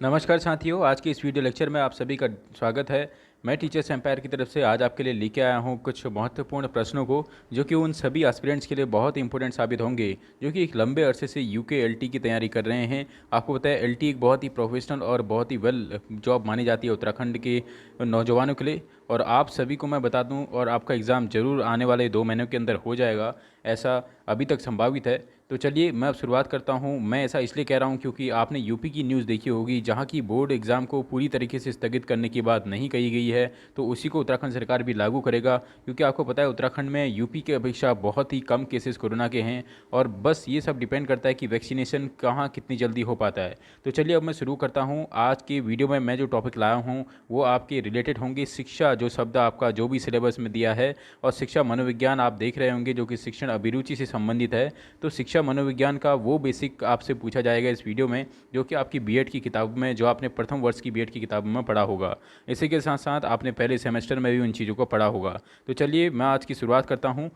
नमस्कार साथियों, आज के इस वीडियो लेक्चर में आप सभी का स्वागत है। मैं टीचर्स एम्पायर की तरफ से आज आपके लिए लेके आया हूँ कुछ महत्वपूर्ण प्रश्नों को, जो कि उन सभी एस्पिरेंट्स के लिए बहुत इंपॉर्टेंट साबित होंगे जो कि एक लंबे अरसे से यूके एलटी की तैयारी कर रहे हैं। आपको पता है एलटी एक बहुत ही प्रोफेशनल और बहुत ही वेल जॉब मानी जाती है उत्तराखंड के नौजवानों के लिए। और आप सभी को मैं बता दूं, और आपका एग्ज़ाम ज़रूर आने वाले 2 महीनों के अंदर हो जाएगा, ऐसा अभी तक संभावित है। तो चलिए मैं अब शुरुआत करता हूं। मैं ऐसा इसलिए कह रहा हूं क्योंकि आपने यूपी की न्यूज़ देखी होगी, जहां की बोर्ड एग्ज़ाम को पूरी तरीके से स्थगित करने की बात नहीं कही गई है, तो उसी को उत्तराखंड सरकार भी लागू करेगा। क्योंकि आपको पता है उत्तराखंड में यूपी की अपेक्षा बहुत ही कम केसेस कोरोना के हैं, और बस ये सब डिपेंड करता है कि वैक्सीनेशन कहाँ कितनी जल्दी हो पाता है। तो चलिए अब मैं शुरू करता हूँ। आज के वीडियो में मैं जो टॉपिक लाया हूँ वो आपके रिलेटेड होंगे शिक्षा, जो शब्द आपका जो भी सिलेबस में दिया है, और शिक्षा मनोविज्ञान आप देख रहे होंगे जो कि शिक्षण अभिरुचि से संबंधित है। तो शिक्षा मनोविज्ञान का वो बेसिक आपसे पूछा जाएगा इस वीडियो में, जो कि आपकी बीएड की किताब में, जो आपने प्रथम वर्ष की बीएड की किताब में पढ़ा होगा। इसी के साथ साथ आपने पहले सेमेस्टर में भी उन चीज़ों को पढ़ा होगा। तो चलिए मैं आज की शुरुआत करता हूँ।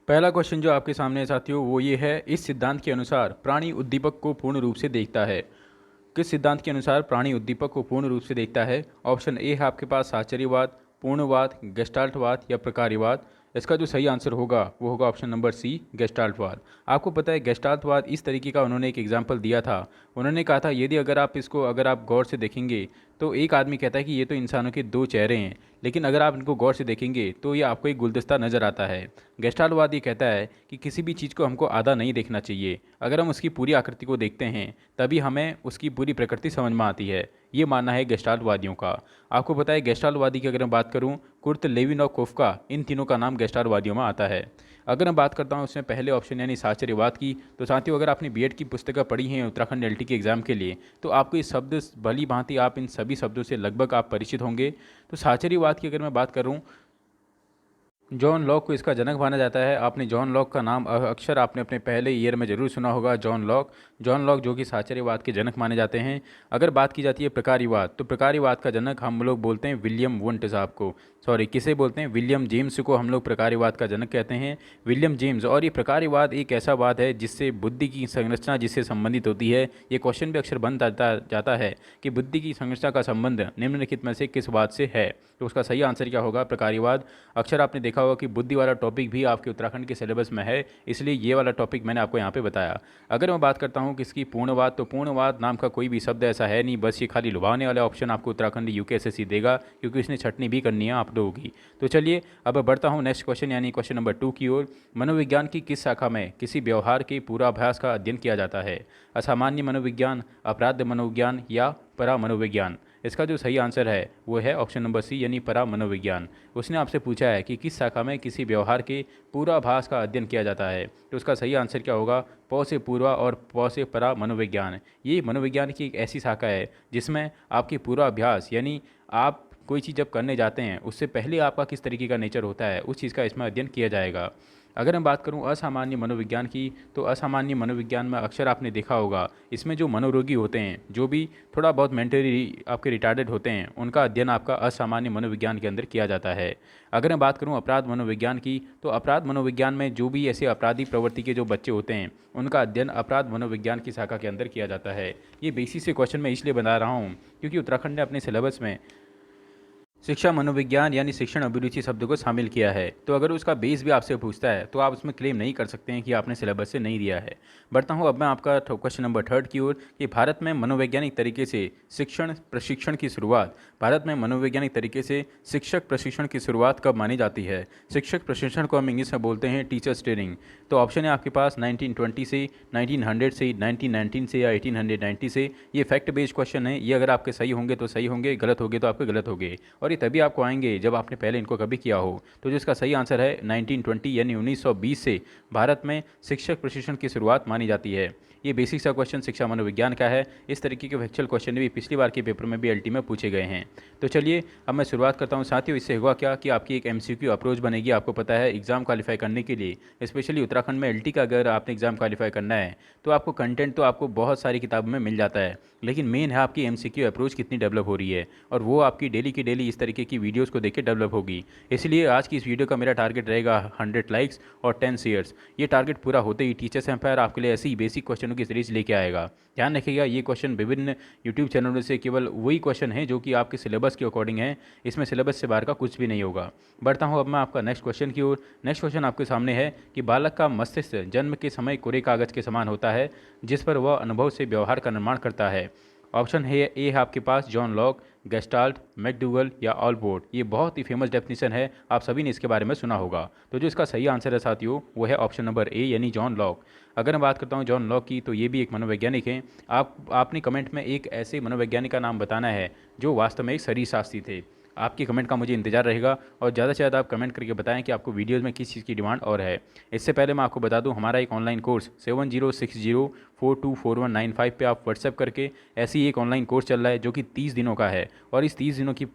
पहला क्वेश्चन जो आपके सामने है साथियों वो ये है, इस सिद्धांत के अनुसार प्राणी उद्दीपक को पूर्ण रूप से देखता है। किस सिद्धांत के अनुसार प्राणी उद्दीपक को पूर्ण रूप से देखता है? ऑप्शन ए है आपके पास साहचर्यवाद, पूर्णवाद, गेस्टाल्टवाद या प्रकार्यवाद। इसका जो सही आंसर होगा वो होगा ऑप्शन नंबर सी, गेस्टाल्टवाद। आपको पता है गेस्टाल्टवाद इस तरीके का उन्होंने एक एग्जाम्पल दिया था। उन्होंने कहा था यदि अगर आप गौर से देखेंगे तो एक आदमी कहता है कि ये तो इंसानों के दो चेहरे हैं, लेकिन अगर आप इनको गौर से देखेंगे तो ये आपको एक गुलदस्ता नज़र आता है। गेस्टाल्टवाद ये कहता है कि किसी भी चीज़ को हमको आधा नहीं देखना चाहिए। अगर हम उसकी पूरी आकृति को देखते हैं तभी हमें उसकी पूरी प्रकृति समझ में आती है। ये मानना है गेस्टाल्टवादियों का। आपको पता है गेस्टाल्टवादी की अगर मैं बात करूं, कुर्ट, लेविन और कोफका, इन तीनों का नाम गेस्टाल्टवादियों में आता है। अगर मैं बात करता हूं उसमें पहले ऑप्शन यानी साहचर्यवाद की, तो साथियों अगर आपने बीएड की पुस्तकें पढ़ी हैं उत्तराखंड एलटी के एग्जाम के लिए, तो आपको ये शब्द भली भांति आप इन सभी शब्दों से लगभग आप परिचित होंगे। तो साहचर्यवाद की अगर मैं बात करूं, जॉन लॉक को इसका जनक माना जाता है। आपने जॉन लॉक का नाम अक्सर आपने अपने पहले ईयर में जरूर सुना होगा, जॉन लॉक जो कि साहचर्यवाद के जनक माने जाते हैं। अगर बात की जाती है प्रकार्यवाद, तो प्रकार्यवाद का जनक हम लोग बोलते हैं विलियम वुंट साहब को। सॉरी, किसे बोलते हैं? विलियम जेम्स को हम लोग प्रकार्यवाद का जनक कहते हैं, विलियम जेम्स। और ये प्रकार्यवाद एक ऐसा वाद है जिससे बुद्धि की संरचना जिससे संबंधित होती है। ये क्वेश्चन भी अक्सर बन जाता है कि बुद्धि की संरचना का संबंध निम्नलिखित में से किस बात से है। तो उसका सही आंसर क्या होगा? प्रकार्यवाद। अक्सर आपने देखा होगा कि बुद्धि वाला टॉपिक भी आपके उत्तराखंड के सिलेबस में है, इसलिए ये वाला टॉपिक मैंने आपको यहाँ पे बताया। अगर मैं बात करता हूँ किसकी, पूर्णवाद, तो पूर्णवाद नाम का कोई भी शब्द ऐसा है नहीं, बस ये खाली लुभावने वाला ऑप्शन आपको उत्तराखंड यूकेएसएससी देगा, क्योंकि इसने छटनी भी करनी है आप लोगों की। तो चलिए अब बढ़ता हूँ नेक्स्ट क्वेश्चन यानी क्वेश्चन नंबर 2 की ओर। मनोविज्ञान की किस शाखा में किसी व्यवहार के पूर्वाभ्यास का अध्ययन किया जाता है? असामान्य मनोविज्ञान, अपराध मनोविज्ञान या परा मनोविज्ञान? इसका जो सही आंसर है वो है ऑप्शन नंबर सी यानी परा मनोविज्ञान। उसने आपसे पूछा है कि किस शाखा में किसी व्यवहार के पूर्वाभास का अध्ययन किया जाता है, तो उसका सही आंसर क्या होगा? प से पूर्वा और प से परा मनोविज्ञान। ये मनोविज्ञान की एक ऐसी शाखा है जिसमें आपके पूर्वाभ्यास यानी आप कोई चीज़ जब करने जाते हैं उससे पहले आपका किस तरीके का नेचर होता है उस चीज़ का इसमें अध्ययन किया जाएगा। अगर मैं बात करूं असामान्य मनोविज्ञान की, तो असामान्य मनोविज्ञान में अक्सर आपने देखा होगा इसमें जो मनोरोगी होते हैं, जो भी थोड़ा बहुत मेंटली आपके रिटार्डेड होते हैं, उनका अध्ययन आपका असामान्य मनोविज्ञान के अंदर किया जाता है। अगर मैं बात करूं अपराध मनोविज्ञान की, तो अपराध मनोविज्ञान में जो भी ऐसे अपराधी प्रवृत्ति के जो बच्चे होते हैं उनका अध्ययन अपराध मनोविज्ञान की शाखा के अंदर किया जाता है। ये बेसिक से क्वेश्चन मैं इसलिए बना रहा हूँ क्योंकि उत्तराखंड ने अपने सिलेबस में शिक्षा मनोविज्ञान यानी शिक्षण अभिरुचि शब्द को शामिल किया है। तो अगर उसका बेस भी आपसे पूछता है तो आप उसमें क्लेम नहीं कर सकते हैं कि आपने सिलेबस से नहीं दिया है। बढ़ता हूँ अब मैं आपका क्वेश्चन नंबर 3 की ओर कि भारत में मनोवैज्ञानिक तरीके से शिक्षण प्रशिक्षण की शुरुआत भारत में मनोवैज्ञानिक तरीके से शिक्षक प्रशिक्षण की शुरुआत कब मानी जाती है? शिक्षक प्रशिक्षण को हम इंग्लिश में बोलते हैं टीचर्स ट्रेनिंग। तो ऑप्शन है आपके पास 1920 से, 1900 से, 1919 से या 1890 से। ये फैक्ट बेस्ड क्वेश्चन है। ये अगर आपके सही होंगे तो सही होंगे, गलत होंगे तो आपके गलत होंगे, और ये तभी आपको आएंगे जब आपने पहले इनको कभी किया हो। तो जिसका सही आंसर है 1920 यानी 1920 से भारत में शिक्षक प्रशिक्षण की शुरुआत मानी जाती है। ये बेसिक सा क्वेश्चन शिक्षा मनोविज्ञान का है। इस तरीके के फैक्चुअल क्वेश्चन भी पिछली बार के पेपर में भी एलटी में पूछे गए हैं। तो चलिए अब मैं शुरुआत करता हूँ साथियों। इससे होगा क्या कि आपकी एक एमसीक्यू अप्रोच बनेगी। आपको पता है एग्जाम क्वालिफाई करने के लिए स्पेशली उत्तराखंड में एलटी का अगर आपने एग्जाम क्वालिफाई करना है तो आपको कंटेंट तो आपको बहुत सारी किताबों में मिल जाता है, लेकिन मेन है आपकी एमसीक्यू अप्रोच कितनी डेवलप हो रही है, और वो आपकी डेली की डेली इस तरीके की वीडियोस को देख के डेवलप होगी। इसलिए आज की इस वीडियो का मेरा टारगेट रहेगा 100 लाइक्स और 10 शेयर्स। ये टारगेट पूरा होते ही टीचर्स एम्पायर आपके लिए ऐसे ही बेसिक क्वेश्चन क्वेश्चनों की सीरीज लेके आएगा। ध्यान रखिएगा, ये क्वेश्चन विभिन्न यूट्यूब चैनलों से केवल वही क्वेश्चन है जो कि आपके सिलेबस के अकॉर्डिंग है। इसमें सिलेबस से बाहर का कुछ भी नहीं होगा। बढ़ता हूँ अब मैं आपका नेक्स्ट क्वेश्चन की ओर। नेक्स्ट क्वेश्चन आपके सामने है कि बालक का मस्तिष्क जन्म के समय कोरे कागज के समान होता है जिस पर वह अनुभव से व्यवहार का निर्माण करता है। ऑप्शन है ए है आपके पास जॉन लॉक, गेस्टाल्ट, मैकडूगल या ऑलपोर्ट। ये बहुत ही फेमस डेफिनेशन है, आप सभी ने इसके बारे में सुना होगा। तो जो इसका सही आंसर है साथियों वो है ऑप्शन नंबर ए यानी जॉन लॉक। अगर मैं बात करता हूँ जॉन लॉक की तो ये भी एक मनोवैज्ञानिक हैं। आपने कमेंट में एक ऐसे मनोवैज्ञानिक का नाम बताना है जो वास्तव में एक शरीरशास्त्री थे। आपके कमेंट का मुझे इंतजार रहेगा और ज़्यादा से ज़्यादा आप कमेंट करके बताएं कि आपको वीडियोज़ में किस चीज़ की डिमांड और है। इससे पहले मैं आपको बता दूं हमारा एक ऑनलाइन कोर्स 7060424195 पे आप व्हाट्सएप करके ऐसी एक ऑनलाइन कोर्स चल रहा है जो कि 30 दिनों का है और इस 30 दिनों की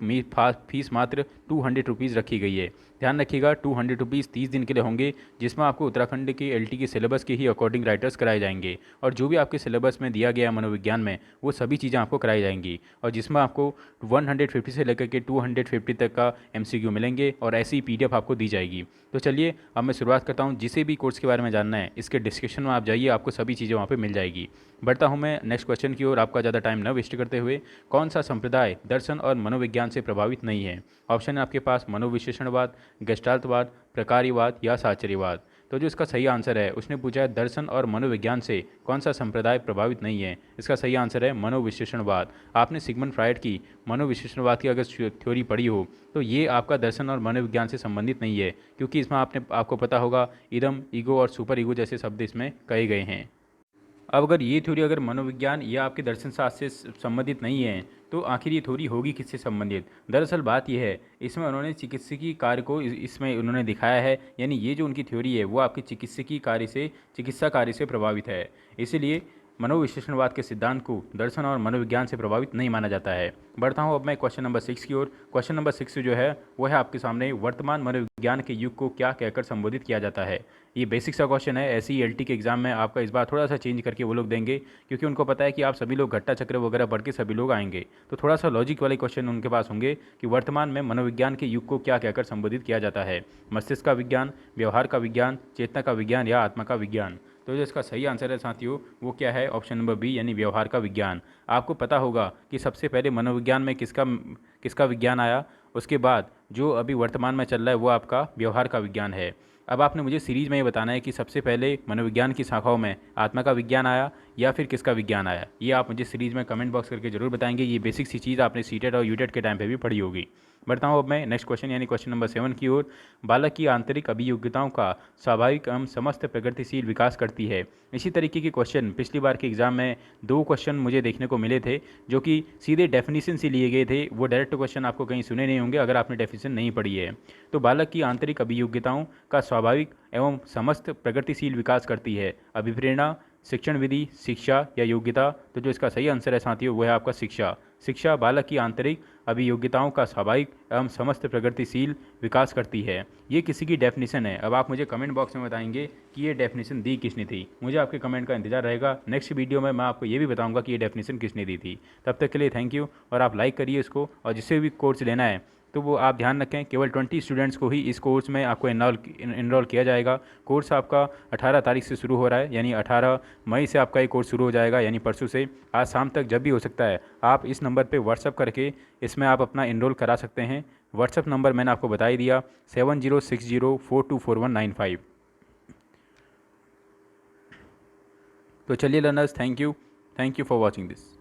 फीस मात्र 200 रुपीज़ रखी गई है। ध्यान रखिएगा 200 रुपीज़ 30 दिन के लिए होंगे जिसमें आपको उत्तराखंड के LT के सिलेबस के ही अकॉर्डिंग राइटर्स कराए जाएंगे और जो भी आपके सिलेबस में दिया गया मनोविज्ञान में वो सभी चीज़ें आपको कराई जाएंगी और जिसमें आपको 150 से लेकर के 250 तक का MCQ मिलेंगे और ऐसी PDF आपको दी जाएगी। तो चलिए अब मैं शुरुआत करता हूँ। जिसे भी कोर्स के बारे में जानना है इसके डिस्क्रिप्शन में आप जाइए, आपको सभी चीज़ें वहाँ पे मिल जाएगी। बढ़ता हूँ मैं नेक्स्ट क्वेश्चन की ओर आपका ज़्यादा टाइम न वेस्ट करते हुए। कौन सा संप्रदाय दर्शन और मनोविज्ञान से प्रभावित नहीं है? ऑप्शन है आपके पास मनोविश्लेषणवाद, गेस्टाल्टवाद, प्रकार्यवाद या साहचर्यवाद। तो जो इसका सही आंसर है उसने पूछा है दर्शन और मनोविज्ञान से कौन सा संप्रदाय प्रभावित नहीं है। इसका सही आंसर है मनोविश्लेषणवाद। आपने सिगमंड फ्रायड की मनोविश्लेषणवाद की अगर थ्योरी पढ़ी हो तो ये आपका दर्शन और मनोविज्ञान से संबंधित नहीं है क्योंकि इसमें आपको पता होगा इदम, ईगो और सुपर ईगो जैसे शब्द इसमें कहे गए हैं। अब अगर ये थ्योरी अगर मनोविज्ञान या आपके दर्शन शास्त्र से संबंधित नहीं है तो आखिर ये थ्योरी होगी किससे संबंधित? दरअसल बात यह है इसमें उन्होंने चिकित्सकीय कार्य को इसमें उन्होंने दिखाया है, यानी ये जो उनकी थ्योरी है वो आपके चिकित्सा कार्य से प्रभावित है। इसीलिए मनोविश्लेषणवाद के सिद्धांत को दर्शन और मनोविज्ञान से प्रभावित नहीं माना जाता है। बढ़ता हूँ अब मैं क्वेश्चन नंबर 6 की ओर। क्वेश्चन नंबर 6 जो है वो है आपके सामने वर्तमान मनोविज्ञान के युग को क्या कहकर संबोधित किया जाता है। ये बेसिक सा क्वेश्चन है, ऐसे ही LT के एग्जाम में आपका इस बार थोड़ा सा चेंज करके वो लोग देंगे क्योंकि उनको पता है कि आप सभी लोग घट्टा चक्र वगैरह पढ़ के सभी लोग आएंगे। तो थोड़ा सा लॉजिक वाले क्वेश्चन उनके पास होंगे कि वर्तमान में मनोविज्ञान के युग को क्या कहकर संबोधित किया जाता है। मस्तिष्क का विज्ञान, व्यवहार का विज्ञान, चेतना का विज्ञान या आत्मा का विज्ञान। तो जो इसका सही आंसर है साथियों वो क्या है? ऑप्शन नंबर बी यानी व्यवहार का विज्ञान। आपको पता होगा कि सबसे पहले मनोविज्ञान में किसका विज्ञान आया, उसके बाद जो अभी वर्तमान में चल रहा है वो आपका व्यवहार का विज्ञान है। अब आपने मुझे सीरीज में ये बताना है कि सबसे पहले मनोविज्ञान की शाखाओं में आत्मा का विज्ञान आया या फिर किसका विज्ञान आया। ये आप मुझे सीरीज में कमेंट बॉक्स करके जरूर बताएंगे। ये बेसिक सी चीज़ आपने सीटेट और यूटेट के टाइम पे भी पढ़ी होगी। बढ़ता हूँ अब मैं नेक्स्ट क्वेश्चन यानी क्वेश्चन नंबर 7 की ओर। बालक की आंतरिक अभियोग्यताओं का स्वाभाविक एवं समस्त प्रगतिशील विकास करती है। इसी तरीके के क्वेश्चन पिछली बार के एग्जाम में 2 क्वेश्चन मुझे देखने को मिले थे जो कि सीधे डेफिनेशन से लिए गए थे। वो डायरेक्ट क्वेश्चन आपको कहीं सुने नहीं होंगे अगर आपने डेफिनेशन नहीं पढ़ी है। तो बालक की आंतरिक अभियोग्यताओं का स्वाभाविक एवं समस्त प्रगतिशील विकास करती है। अभिप्रेरणा, शिक्षण विधि, शिक्षा या योग्यता। तो जो इसका सही आंसर है साथियों वो है आपका शिक्षा। शिक्षा बालक की आंतरिक अभियोग्यताओं का स्वाभाविक एवं समस्त प्रगतिशील विकास करती है। ये किसी की डेफिनेशन है। अब आप मुझे कमेंट बॉक्स में बताएंगे कि ये डेफिनेशन दी किसने थी। मुझे आपके कमेंट का इंतजार रहेगा। नेक्स्ट वीडियो में मैं आपको ये भी बताऊंगा कि ये डेफिनेशन किसने दी थी। तब तक के लिए थैंक यू और आप लाइक करिए इसको। और जिससे भी कोर्स लेना है तो वो आप ध्यान रखें केवल 20 स्टूडेंट्स को ही इस कोर्स में आपको इनरोल किया जाएगा। कोर्स आपका 18 तारीख से शुरू हो रहा है, यानी 18 मई से आपका ये कोर्स शुरू हो जाएगा, यानी परसों से। आज शाम तक जब भी हो सकता है आप इस नंबर पे व्हाट्सअप करके इसमें आप अपना इनरोल करा सकते हैं। व्हाट्सअप नंबर मैंने आपको बता ही दिया 7060424195। तो चलिए learners, thank you for watching this.